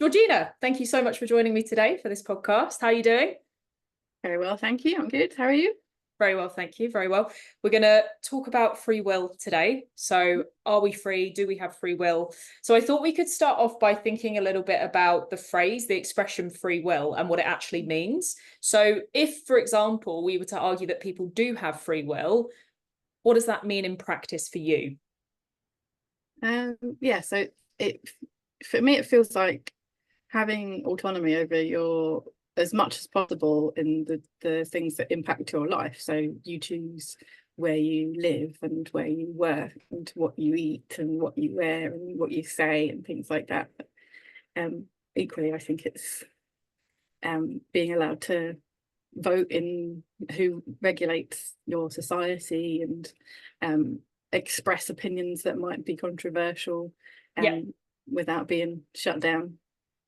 Georgina, thank you so much for joining me today for this podcast. How are you doing? Very well, thank you. I'm good. How are you? Very well, thank you. Very well. We're going to talk about free will today. So, are we free? Do we have free will? So, I thought we could start off by thinking a little bit about the phrase, the expression free will, and what it actually means. So, if, for example, we were to argue that people do have free will, what does that mean in practice for you? Yeah, so it for me it feels like having autonomy over your as much as possible in the things that impact your life. So you choose where you live and where you work and what you eat and what you wear and what you say and things like that. Um, Equally, I think it's being allowed to vote in who regulates your society and express opinions that might be controversial Yeah. without being shut down.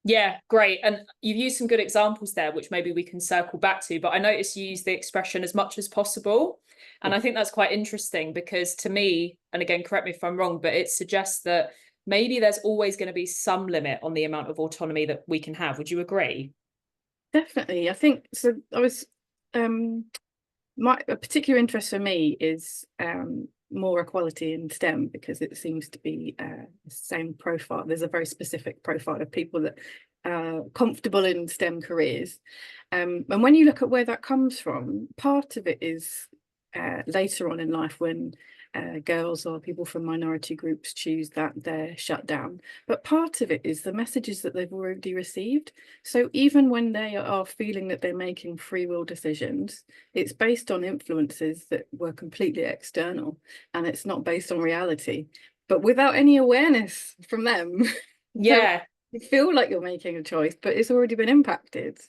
Yeah, great. And you've used some good examples there, which maybe we can circle back to. But I noticed you use the expression as much as possible. And Yeah. I think that's quite interesting because to me, and again, correct me if I'm wrong, but it suggests that maybe there's always going to be some limit on the amount of autonomy that we can have. Would you agree? Definitely. I think so. I was a particular interest for me is more equality in STEM because it seems to be the same profile. There's a very specific profile of people that are comfortable in STEM careers. And when you look at where that comes from, part of it is later on in life when girls or people from minority groups choose that, they're shut down. But part of it is the messages that they've already received. So even when they are feeling that they're making free will decisions, it's based on influences that were completely external and it's not based on reality, but without any awareness from them. So Yeah. you feel like you're making a choice, but it's already been impacted.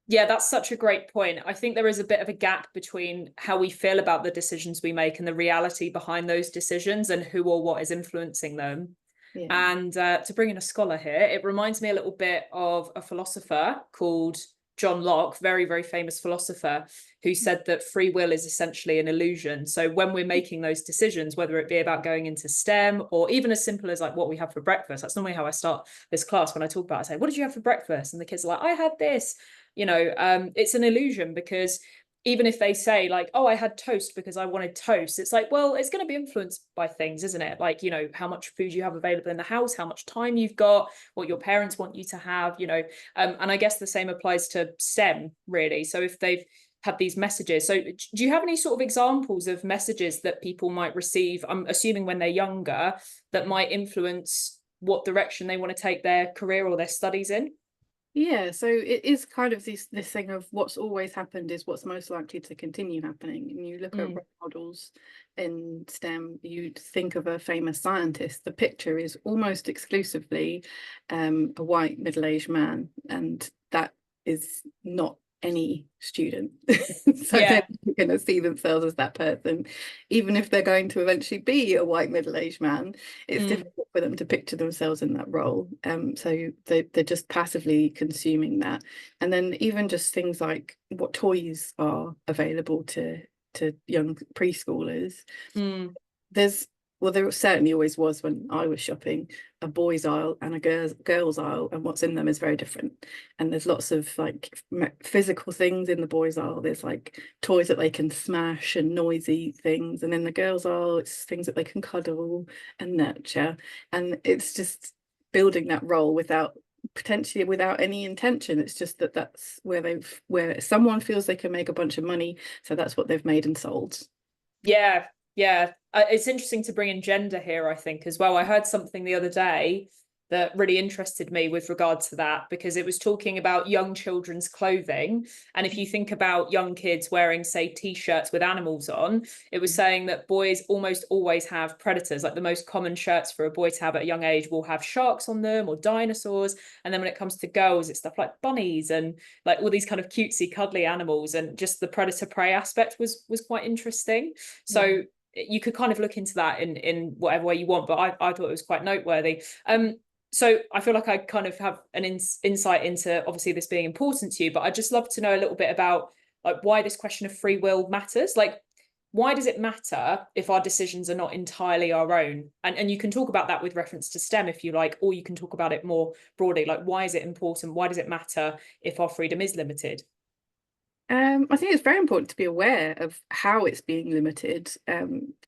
Yeah, that's such a great point. I think there is a bit of a gap between how we feel about the decisions we make and the reality behind those decisions and who or what is influencing them. Yeah. And to bring in a scholar here, it reminds me a little bit of a philosopher called John Locke, very, very famous philosopher, who said that free will is essentially an illusion. So when we're making those decisions, whether it be about going into STEM or even as simple as like what we have for breakfast, that's normally how I start this class when I talk about it. I say, what did you have for breakfast? And the kids are like, I had this. It's an illusion because even if they say like, oh, I had toast because I wanted toast, it's like, well, it's going to be influenced by things, isn't it? Like, how much food you have available in the house, how much time you've got, what your parents want you to have, and I guess the same applies to STEM, really. So if they've had these messages, so do you have any sort of examples of messages that people might receive, I'm assuming when they're younger, that might influence what direction they want to take their career or their studies in? Yeah, so it is kind of this thing of what's always happened is what's most likely to continue happening. And you look at role models in STEM, you think of a famous scientist. The picture is almost exclusively a white middle-aged man, and that is not any student. So they're Yeah. going to see themselves as that person, even if they're going to eventually be a white middle-aged man. It's difficult for them to picture themselves in that role. So they're just passively consuming that. And then even just things like what toys are available to young preschoolers. Mm. There's there certainly always was when I was shopping, a boys aisle and a girls aisle, and what's in them is very different. And there's lots of like physical things in the boys aisle. There's like toys that they can smash and noisy things, and in the girls aisle, it's things that they can cuddle and nurture. And it's just building that role potentially without any intention. It's just that's where someone feels they can make a bunch of money, so that's what they've made and sold. Yeah, yeah. It's interesting to bring in gender here, I think, as well. I heard something the other day that really interested me with regard to that because it was talking about young children's clothing. And if you think about young kids wearing, say, t-shirts with animals on, it was saying that boys almost always have predators. Like the most common shirts for a boy to have at a young age will have sharks on them or dinosaurs. And then when it comes to girls, it's stuff like bunnies and like all these kind of cutesy, cuddly animals. And just the predator prey aspect was quite interesting. So you could kind of look into that in whatever way you want, but I thought it was quite noteworthy. So I feel like I kind of have an insight into obviously this being important to you, but I'd just love to know a little bit about like why this question of free will matters. Like, why does it matter if our decisions are not entirely our own? And you can talk about that with reference to STEM if you like, or you can talk about it more broadly, like why is it important? Why does it matter if our freedom is limited? I think it's very important to be aware of how it's being limited,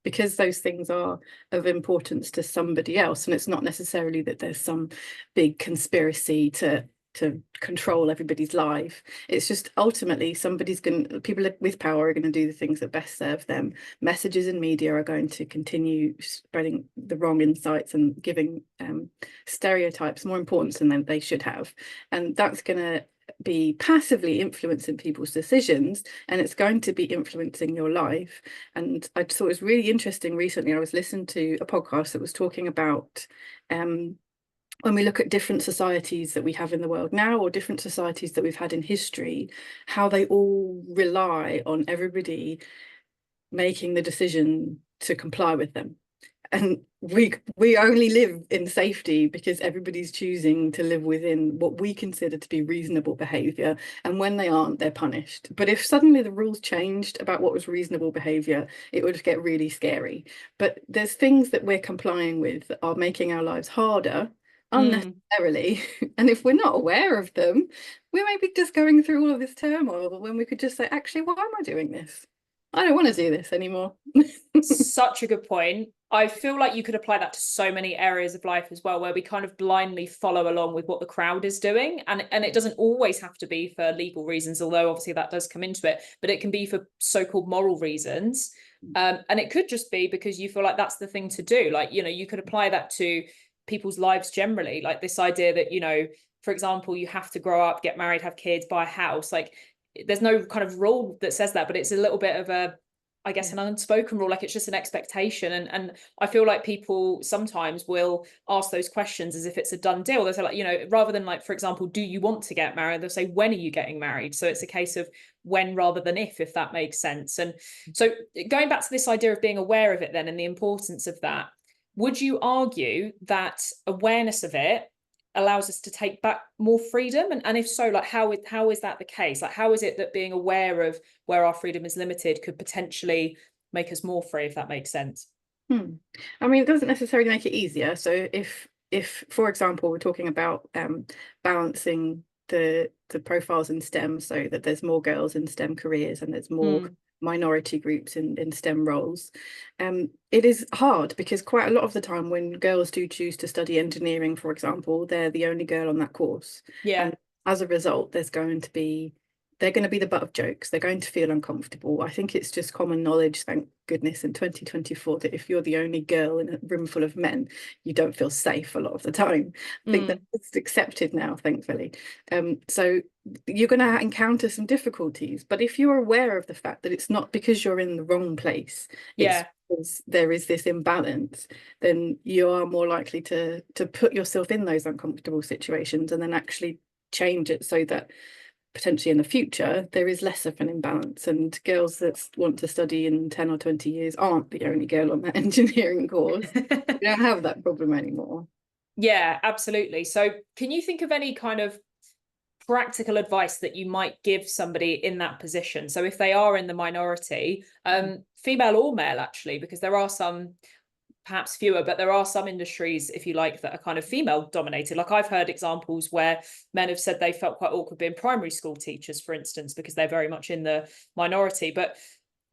because those things are of importance to somebody else, and it's not necessarily that there's some big conspiracy to control everybody's life. It's just ultimately people with power are going to do the things that best serve them. Messages in media are going to continue spreading the wrong insights and giving stereotypes more importance than they should have, and that's going to be passively influencing people's decisions, and it's going to be influencing your life. And I thought it was really interesting recently, I was listening to a podcast that was talking about when we look at different societies that we have in the world now, or different societies that we've had in history, how they all rely on everybody making the decision to comply with them. And we only live in safety because everybody's choosing to live within what we consider to be reasonable behaviour, and when they aren't, they're punished. But if suddenly the rules changed about what was reasonable behaviour, it would get really scary. But there's things that we're complying with that are making our lives harder unnecessarily. And if we're not aware of them, we may be just going through all of this turmoil when we could just say, actually, why am I doing this? I don't want to do this anymore. Such a good point. I feel like you could apply that to so many areas of life as well, where we kind of blindly follow along with what the crowd is doing. And it doesn't always have to be for legal reasons, although obviously that does come into it, but it can be for so-called moral reasons. And it could just be because you feel like that's the thing to do. Like, you know, you could apply that to people's lives generally, like this idea that, you know, for example, you have to grow up, get married, have kids, buy a house. Like, there's no kind of rule that says that, but it's a little bit of a, I guess, an unspoken rule. Like, it's just an expectation. And I feel like people sometimes will ask those questions as if it's a done deal. They'll say, like, you know, rather than like, for example, do you want to get married? They'll say, when are you getting married? So it's a case of when rather than if that makes sense. And so going back to this idea of being aware of it then, and the importance of that, would you argue that awareness of it allows us to take back more freedom? And if so, like, how is that the case? Like, how is it that being aware of where our freedom is limited could potentially make us more free, if that makes sense? I mean, it doesn't necessarily make it easier. So if for example, we're talking about balancing the profiles in STEM, so that there's more girls in STEM careers and there's more minority groups in STEM roles, it is hard because quite a lot of the time when girls do choose to study engineering, for example, they're the only girl on that course. Yeah. And as a result, they're going to be the butt of jokes. They're going to feel uncomfortable. I think it's just common knowledge, thank goodness, in 2024, that if you're the only girl in a room full of men, you don't feel safe a lot of the time. I think that's accepted now, thankfully. So you're going to encounter some difficulties. But if you're aware of the fact that it's not because you're in the wrong place, it's because there is this imbalance, then you are more likely to put yourself in those uncomfortable situations and then actually change it so that potentially in the future there is less of an imbalance, and girls that want to study in 10 or 20 years aren't the only girl on that engineering course. You don't have that problem anymore. Yeah, absolutely. So can you think of any kind of practical advice that you might give somebody in that position? So if they are in the minority, female or male, actually, because there are some, perhaps fewer, but there are some industries, if you like, that are kind of female dominated. Like, I've heard examples where men have said they felt quite awkward being primary school teachers, for instance, because they're very much in the minority. But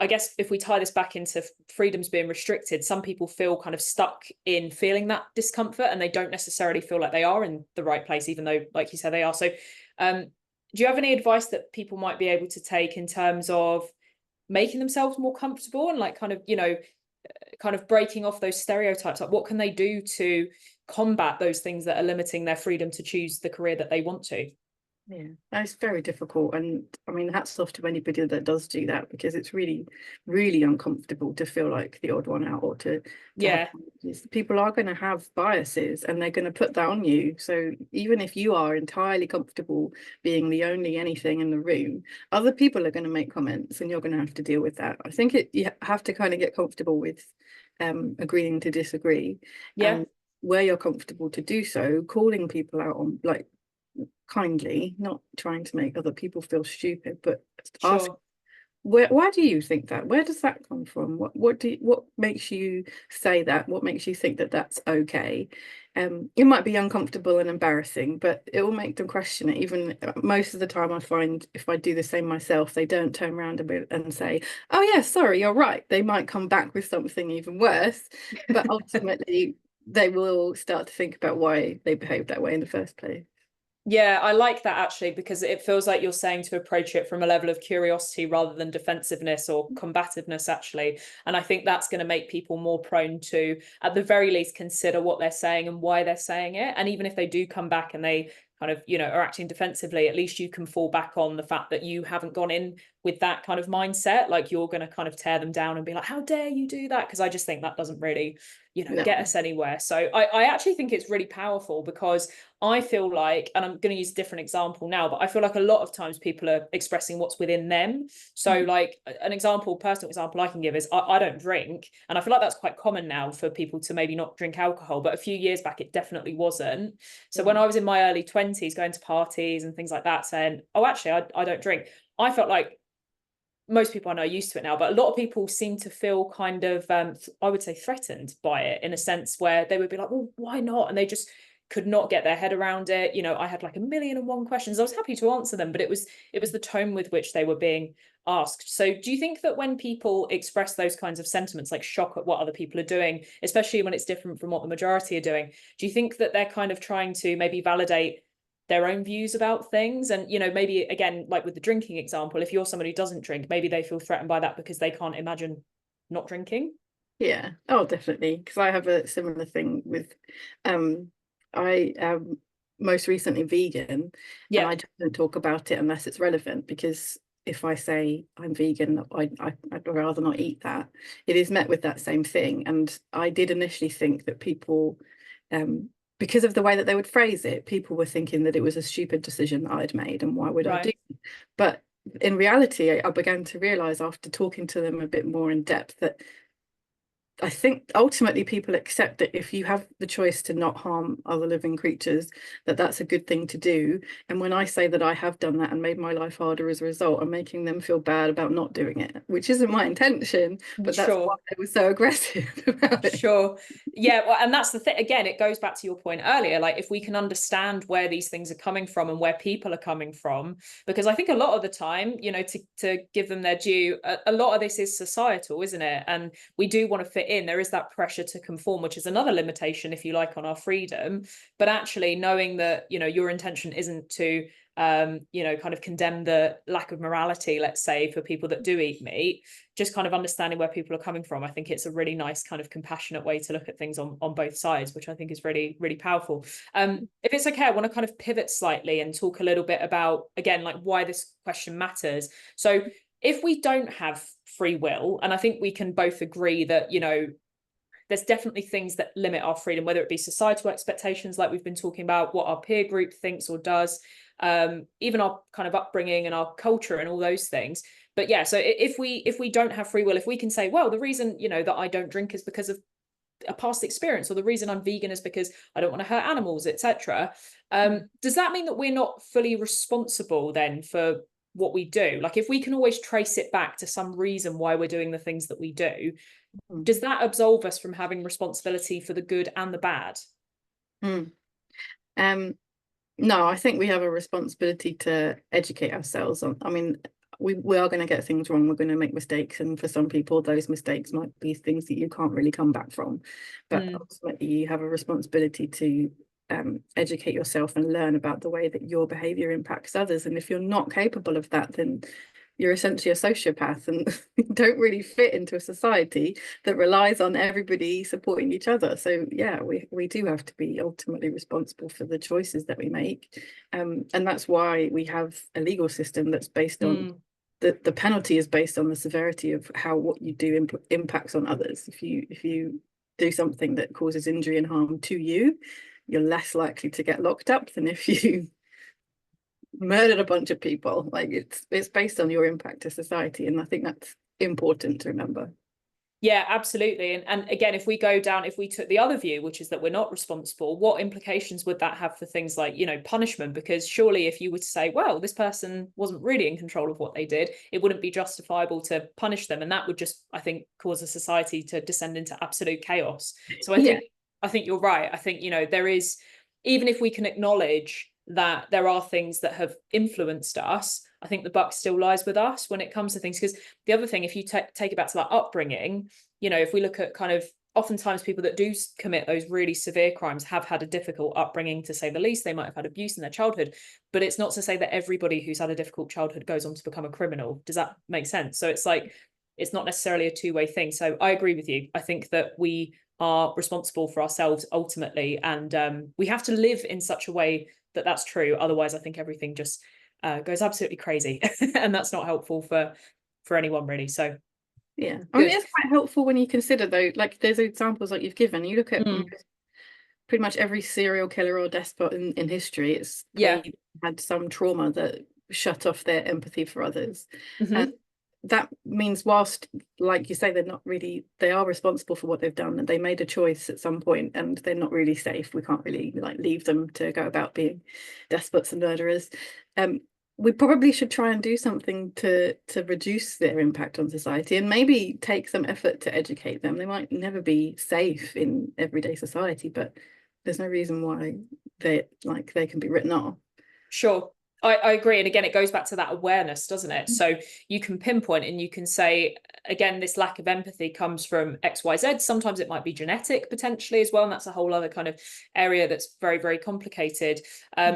I guess if we tie this back into freedoms being restricted, some people feel kind of stuck in feeling that discomfort, and they don't necessarily feel like they are in the right place, even though, like you said, they are. So do you have any advice that people might be able to take in terms of making themselves more comfortable and, like, kind of, you know, kind of breaking off those stereotypes? Like, what can they do to combat those things that are limiting their freedom to choose the career that they want to? Yeah, that's very difficult. And I mean, hats off to anybody that does do that, because it's really, really uncomfortable to feel like the odd one out, or to Yeah. have people are going to have biases and they're going to put that on you. So even if you are entirely comfortable being the only anything in the room, other people are going to make comments and you're going to have to deal with that. I think you have to kind of get comfortable with agreeing to disagree. Yeah. And where you're comfortable to do so, calling people out on, like, kindly, not trying to make other people feel stupid, but ask Sure. Why do you think that? Where does that come from? What makes you say that? What makes you think that that's okay? It might be uncomfortable and embarrassing, but it will make them question it. Even most of the time, I find if I do the same myself, they don't turn around a bit and say, "Oh yeah, sorry, you're right." They might come back with something even worse, but ultimately they will start to think about why they behaved that way in the first place. Yeah, I like that actually, because it feels like you're saying to approach it from a level of curiosity rather than defensiveness or combativeness, actually. And I think that's going to make people more prone to, at the very least, consider what they're saying and why they're saying it. And even if they do come back and they kind of, are acting defensively, at least you can fall back on the fact that you haven't gone in with that kind of mindset. Like you're going to kind of tear them down and be like, how dare you do that? Because I just think that doesn't really, get No. us anywhere. So I actually think it's really powerful, because I feel like, and I'm going to use a different example now, but I feel like a lot of times people are expressing what's within them. So like an example, personal example I can give is I don't drink. And I feel like that's quite common now for people to maybe not drink alcohol, but a few years back, it definitely wasn't. So when I was in my early 20s, going to parties and things like that, saying, oh, actually, I don't drink. I felt like most people I know are used to it now, but a lot of people seem to feel kind of, I would say, threatened by it, in a sense where they would be like, well, why not? And they just could not get their head around it. I had like 1,000,001 questions. I was happy to answer them, but it was the tone with which they were being asked. So do you think that when people express those kinds of sentiments, like shock at what other people are doing, especially when it's different from what the majority are doing, do you think that they're kind of trying to maybe validate their own views about things? And maybe again, like with the drinking example, if you're someone who doesn't drink, maybe they feel threatened by that because they can't imagine not drinking. Yeah. Oh, definitely. Because I have a similar thing with, I am most recently vegan, and Yeah, I don't talk about it unless it's relevant. Because if I say I'm vegan, I'd rather not eat that. It is met with that same thing, and I did initially think that people, because of the way that they would phrase it, people were thinking that it was a stupid decision that I'd made, and why would I do right. it? But in reality, I began to realize after talking to them a bit more in depth that I think ultimately people accept that if you have the choice to not harm other living creatures, that that's a good thing to do. And when I say that I have done that and made my life harder as a result, I'm making them feel bad about not doing it, which isn't my intention, but that's why Sure. they were so aggressive about it. Sure. Yeah, well, and that's the thing. Again, it goes back to your point earlier. Like, if we can understand where these things are coming from and where people are coming from, because I think a lot of the time, to give them their due, a lot of this is societal, isn't it? And we do want to fit in. There is that pressure to conform, which is another limitation, if you like, on our freedom. But actually, knowing that, your intention isn't to kind of condemn the lack of morality, let's say, for people that do eat meat, just kind of understanding where people are coming from. I think it's a really nice kind of compassionate way to look at things on both sides, which I think is really, really powerful. If it's okay, I want to kind of pivot slightly and talk a little bit about, again, like why this question matters. So if we don't have free will, and I think we can both agree that, there's definitely things that limit our freedom, whether it be societal expectations, like we've been talking about, what our peer group thinks or does, even our kind of upbringing and our culture and all those things. But yeah, so if we don't have free will, if we can say, well, the reason that I don't drink is because of a past experience, or the reason I'm vegan is because I don't want to hurt animals, etc. Does that mean that we're not fully responsible then for what we do? Like, if we can always trace it back to some reason why we're doing the things that we do, does that absolve us from having responsibility for the good and the bad? Mm. Um, no, I think we have a responsibility to educate ourselves on. I mean, we are going to get things wrong. We're going to make mistakes, and for some people, those mistakes might be things that you can't really come back from. But ultimately, you have a responsibility to educate yourself and learn about the way that your behavior impacts others. And if you're not capable of that, then you're essentially a sociopath and don't really fit into a society that relies on everybody supporting each other. So yeah, we do have to be ultimately responsible for the choices that we make. And that's why we have a legal system that's based on the penalty is based on the severity of how what you do impacts on others. If you do something that causes injury and harm to you, you're less likely to get locked up than if you murdered a bunch of people. Like it's based on your impact to society, and I think that's important to remember. Yeah, absolutely. And again, if we took the other view, which is that we're not responsible, what implications would that have for things like, punishment? Because surely if you were to say, well, this person wasn't really in control of what they did, it wouldn't be justifiable to punish them. And that would just, I think, cause a society to descend into absolute chaos. So Yeah. I think you're right. I think, there is, even if we can acknowledge that there are things that have influenced us, I think the buck still lies with us when it comes to things. Because the other thing, if you take it back to that upbringing, if we look at kind of, oftentimes people that do commit those really severe crimes have had a difficult upbringing, to say the least. They might have had abuse in their childhood, but it's not to say that everybody who's had a difficult childhood goes on to become a criminal. Does that make sense? So it's like, it's not necessarily a two-way thing. So I agree with you. I think that we are responsible for ourselves ultimately, and we have to live in such a way that that's true. Otherwise, I think everything just goes absolutely crazy, and that's not helpful for anyone really. So yeah, I mean, it's quite helpful when you consider, though, like there's examples like you've given. You look at pretty much every serial killer or despot in history. It's had some trauma that shut off their empathy for others, and that means, whilst, like you say, they are responsible for what they've done, and they made a choice at some point, and they're not really safe. We can't really leave them to go about being despots and murderers. We probably should try and do something to reduce their impact on society, and maybe take some effort to educate them. They might never be safe in everyday society, but there's no reason why they can be written off. Sure. I agree. And again, it goes back to that awareness, doesn't it? So you can pinpoint and you can say, again, this lack of empathy comes from X, Y, Z. Sometimes it might be genetic potentially as well. And that's a whole other kind of area that's very, very complicated.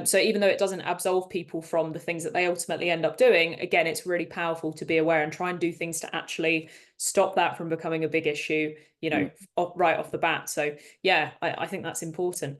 So even though it doesn't absolve people from the things that they ultimately end up doing, again, it's really powerful to be aware and try and do things to actually stop that from becoming a big issue, right off the bat. So yeah, I think that's important.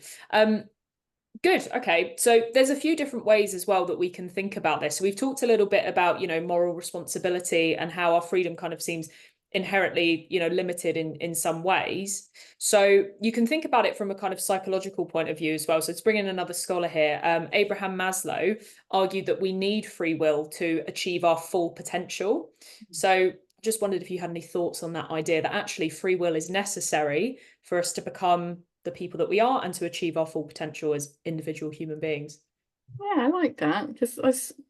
Good. Okay. So there's a few different ways as well that we can think about this. So we've talked a little bit about, moral responsibility and how our freedom kind of seems inherently, limited in some ways. So you can think about it from a kind of psychological point of view as well. So let's bring in another scholar here. Abraham Maslow argued that we need free will to achieve our full potential. So just wondered if you had any thoughts on that idea, that actually free will is necessary for us to become the people that we are and to achieve our full potential as individual human beings. Yeah, I like that, because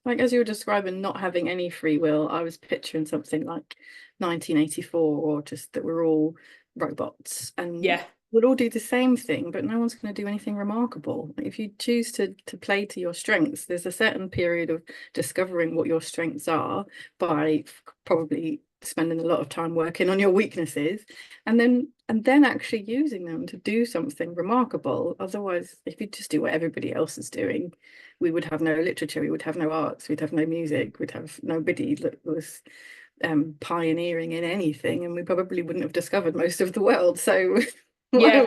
as you were describing not having any free will, I was picturing something like 1984, or just that we're all robots and we'll all do the same thing, but no one's going to do anything remarkable. If you choose to play to your strengths, there's a certain period of discovering what your strengths are by probably spending a lot of time working on your weaknesses, and then actually using them to do something remarkable. Otherwise, if you just do what everybody else is doing, we would have no literature, we would have no arts, we'd have no music, we'd have nobody that was pioneering in anything, and we probably wouldn't have discovered most of the world. So why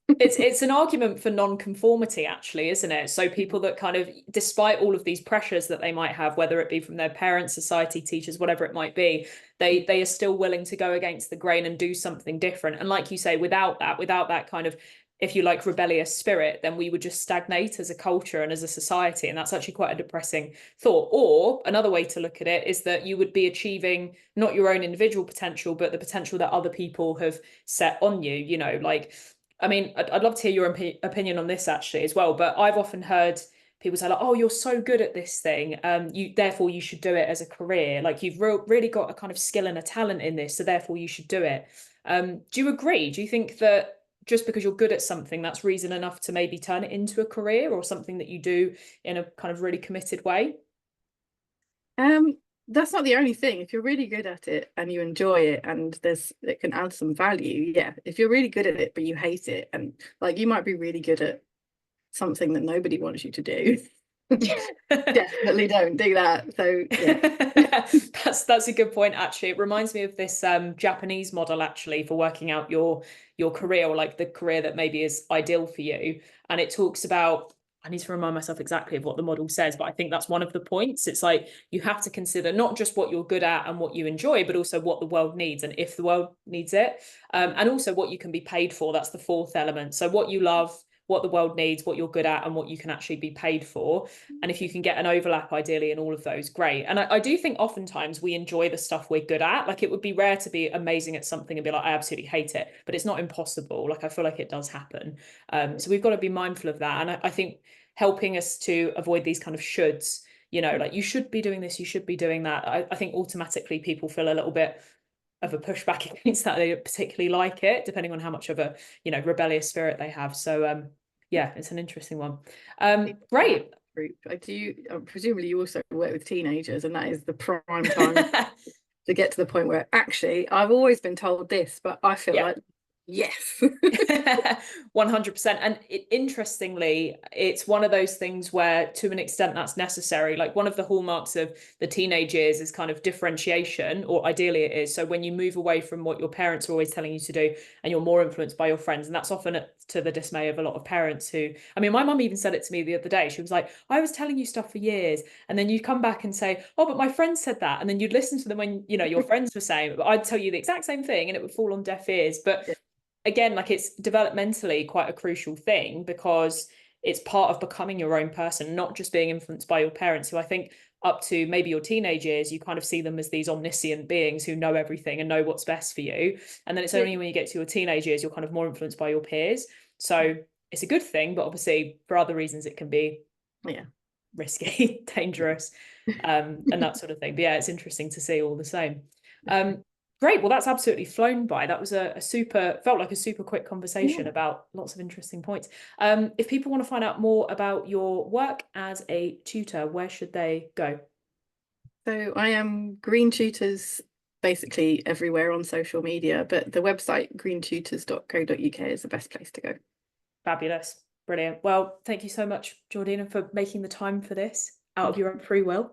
it's an argument for non-conformity, actually, isn't it? So people that kind of, despite all of these pressures that they might have, whether it be from their parents, society, teachers, whatever it might be, they are still willing to go against the grain and do something different. And like you say, without that kind of, if you like, rebellious spirit, then we would just stagnate as a culture and as a society. And that's actually quite a depressing thought. Or another way to look at it is that you would be achieving not your own individual potential, but the potential that other people have set on you, I mean, I'd love to hear your opinion on this actually as well, but I've often heard people say, like, oh, you're so good at this thing, therefore you should do it as a career. Like, you've really got a kind of skill and a talent in this, so therefore you should do it. Do you agree? Do you think that just because you're good at something, that's reason enough to maybe turn it into a career or something that you do in a kind of really committed way? That's not the only thing. If you're really good at it and you enjoy it, and it can add some value, yeah. If you're really good at it but you hate it, and like you might be really good at something that nobody wants you to do, definitely don't do that. So yeah. That's a good point, actually. It reminds me of this Japanese model, actually, for working out your career, or like the career that maybe is ideal for you. And it talks about, I need to remind myself exactly of what the model says, but I think that's one of the points. It's like you have to consider not just what you're good at and what you enjoy, but also what the world needs and if the world needs it, and also what you can be paid for. That's the fourth element. So what you love, what the world needs, what you're good at, and what you can actually be paid for. And if you can get an overlap ideally in all of those, great. And I do think oftentimes we enjoy the stuff we're good at. Like, it would be rare to be amazing at something and be like, I absolutely hate it, but it's not impossible. Like, I feel like it does happen. So we've got to be mindful of that. And I think helping us to avoid these kind of shoulds, you know, like, you should be doing this, you should be doing that. I think automatically people feel a little bit of a pushback against that. They don't particularly like it, depending on how much of a, you know, rebellious spirit they have. So yeah, it's an interesting one. Great. Group. Presumably you also work with teenagers, and that is the prime time to get to the point where actually I've always been told this, but I feel like yes. 100%. And interestingly, it's one of those things where to an extent that's necessary. Like, one of the hallmarks of the teenage years is kind of differentiation, or ideally it is. So when you move away from what your parents are always telling you to do and you're more influenced by your friends, and that's often to the dismay of a lot of parents who, I mean, my mum even said it to me the other day. She was like, I was telling you stuff for years, and then you'd come back and say, oh, but my friend said that, and then you'd listen to them when, you know, your friends were saying it, but I'd tell you the exact same thing and it would fall on deaf ears. But again, like, it's developmentally quite a crucial thing, because it's part of becoming your own person, not just being influenced by your parents, who I think up to maybe your teenage years, you kind of see them as these omniscient beings who know everything and know what's best for you. And then it's only when you get to your teenage years, you're kind of more influenced by your peers. So it's a good thing, but obviously for other reasons, it can be risky, dangerous, and that sort of thing. But yeah, it's interesting to see all the same. Great. Well, that's absolutely flown by. That was felt like a super quick conversation about lots of interesting points. If people want to find out more about your work as a tutor, where should they go? So I am Green Tutors basically everywhere on social media, but the website greentutors.co.uk is the best place to go. Fabulous. Brilliant. Well, thank you so much, Georgina, for making the time for this out of your own free will.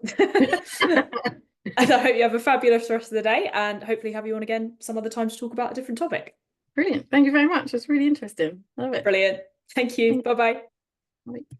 And I hope you have a fabulous rest of the day, and hopefully have you on again some other time to talk about a different topic. Brilliant. Thank you very much. It's really interesting. I love it. Brilliant. Thank you. Bye-bye. Bye.